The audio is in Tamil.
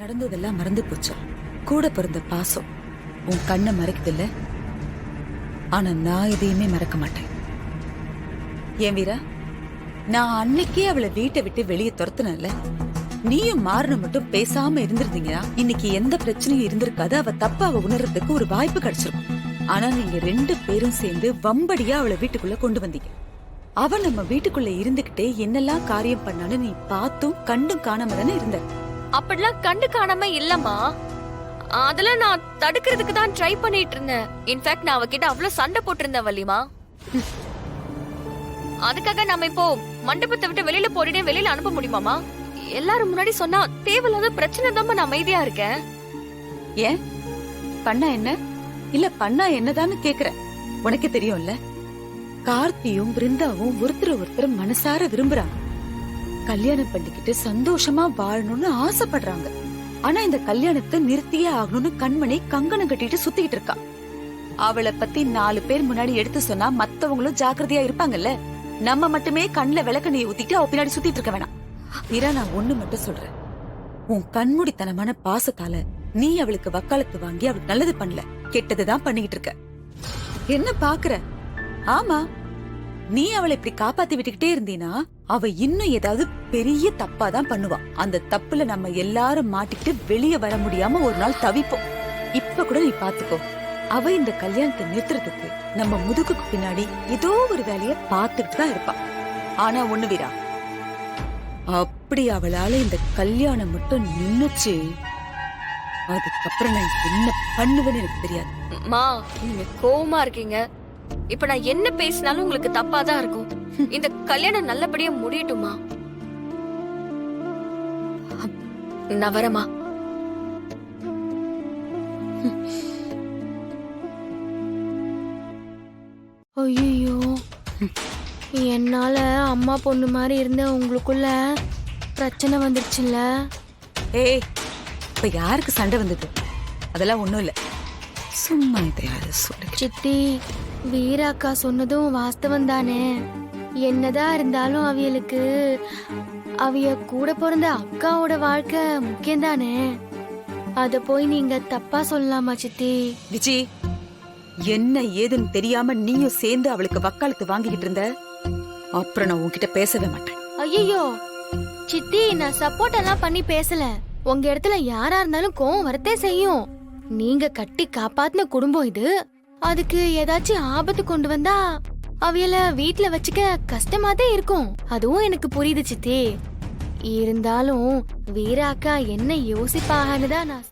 நடந்ததெல்லாம் மறந்து போச்சு. கூட பிறந்த பாசம் உன் கண்ணை மறைக்குதில்ல. ஆனா நான் எதையுமே மறக்க மாட்டேன். ஏன் வீரா, நான் அன்னைக்கே அவளை வீட்டை விட்டு வெளியே துரத்துனல. நீயும் மாறணும் மட்டும் பேசாம இருந்திருந்தீங்கன்னா இன்னைக்கு எந்த பிரச்சனையும் இருந்திருக்காது. அவ தப்பா அவ உணர்றதுக்கு ஒரு வாய்ப்பு கிடைச்சிருக்கும். ஆனா நீங்க 2 பேரும் சேர்ந்து வம்படியா அவளை வீட்டுக்குள்ள கொண்டு வந்தீங்க. அவ நம்ம வீட்டுக்குள்ள இருந்துகிட்டே என்னெல்லாம் காரியம் பண்ணான்னு நீ பார்த்தும் கண்டும் காணாம தானே இருந்த. அப்படிலாம் கண்டு காணாம இல்லம்மா. அதெல்லாம் நான் தடுக்கிறதுக்கு தான் ட்ரை பண்ணிட்டு இருந்தேன். இன்ஃபேக்ட் நான் அவகிட்ட அவ்வளவு சண்டை போட்டு இருந்தேன் வள்ளிமா. அதுக்காக நம்ம இப்போ மண்டபத்தை விட்டு வெளியில போடினே வெளியில அனுப்ப முடியுமாமா? எல்லாரும் முன்னாடி சொன்னா தேவையில்லாத பிரச்சனை தான் நான் அமைதியா இருக்கேன். ஏன் பண்ணா என்ன இல்ல பண்ணா என்னதான்னு கேக்குற. உனக்கு தெரியும்ல, கார்த்தியும் பிருந்தாவும் ஒருத்தர் மனசார விரும்புறாங்க. கல்யாணம் பண்ணிக்கிட்டு சந்தோஷமா வாழணும்னு ஆசைப்படுறாங்க. ஆனா இந்த கல்யாணத்தை நிறுத்தியே ஆகணும்னு கண்மணி கங்கணம் கட்டிட்டு சுத்திக்கிட்டு இருக்கா. அவளை பத்தி 4 பேர் முன்னாடி எடுத்து சொன்னா மத்தவங்களும் ஜாக்கிரதையா இருப்பாங்கல்ல. நம்ம மட்டுமே கண்ணுல விளக்கணையை ஊத்திட்டு அவ பின்னாடி சுத்திட்டு இருக்க வேணாம். வீரா, நான் ஒண்ணு மட்டும் சொல்றேன். உன் கண்மூடித்தனமான பாசத்தால நீ அவளுக்கு வக்காலத்து வாங்கி அவளுக்கு நல்லது பண்ணல, கெட்டதுதான் பண்ணிக்கிட்டு இருக்க. என்ன பாக்குற? ஆமா, நீ அவளை இப்படி காப்பாத்தி விட்டுக்கிட்டே இருந்தீனா அவ இன்னும் ஏதாவது பெரிய தப்பாதான் பண்ணுவா. அந்த தப்புல நம்ம எல்லாரும் மாட்டிக்கிட்டு வெளியே வர முடியாம ஒரு நாள் தவிப்போம். இப்ப கூட நீ பாத்துக்கோ, அவ இந்த கல்யாணத்தை நிறுத்துறதுக்கு நம்ம முதுகுக்கு பின்னாடி ஏதோ ஒரு வேலைய பாத்துட்டு தான் இருப்பா. ஆனா ஒண்ணு வீரா, அப்படி அவளால இந்த கல்யாணம் மட்டும் நின்னுச்சு, அதுக்கப்புறம் நான் என்ன பண்ணுவேன்னு எனக்கு தெரியாது. மா, நீங்க கோவமா இருக்கீங்க. இப்ப நான் என்ன பேசினாலும் உங்களுக்கு தப்பா தான் இருக்கும். இந்த கல்யாணம் நல்லபடியா முடியட்டுமா? நான் வரமா. ஐயோ, என்னால அம்மா பொண்ணு மாதிரி இருந்த உங்களுக்குள்ள பிரச்சனை வந்துருச்சுல்ல. ஏய், இப்ப யாருக்கு சண்டை வந்தது? அதெல்லாம் ஒண்ணும் இல்ல, சும்மா இதையாவது சொல்லு. சித்தி, வீராக்கா சொன்னதும் வாஸ்தவம் தானே. என்னதான் இருந்தாலும் அவியலுக்கு அவிய கூட பிறந்த அக்காவோட வாழ்க்கை முக்கியம் தானே. அத போய் நீங்க தப்பா சொல்லலாமா சித்தி? விஜி, என்ன ஏதுன்னு தெரியாம நீயும் சேர்ந்து அவளுக்கு வக்காலத்து வாங்கிக்கிட்டு இருந்த. அப்புறம் நான் உன்கிட்ட பேசவே மாட்டேன். ஐயோ சித்தி, நான் சப்போர்ட் எல்லாம் பண்ணி பேசல. உங்க இடத்துல யாரா இருந்தாலும் கோவம் வரத்தே செய்யும். நீங்க கட்டி காப்பாத்தின குடும்பம் இது. அதுக்கு ஏதாச்சும் ஆபத்து கொண்டு வந்தா அவியல வீட்ல வச்சுக்க கஷ்டமாதே இருக்கும். அதுவும் எனக்கு புரியுது சித்தி. இருந்தாலும் வீராக்கா என்ன யோசிப்பாகன்னு தான் நான்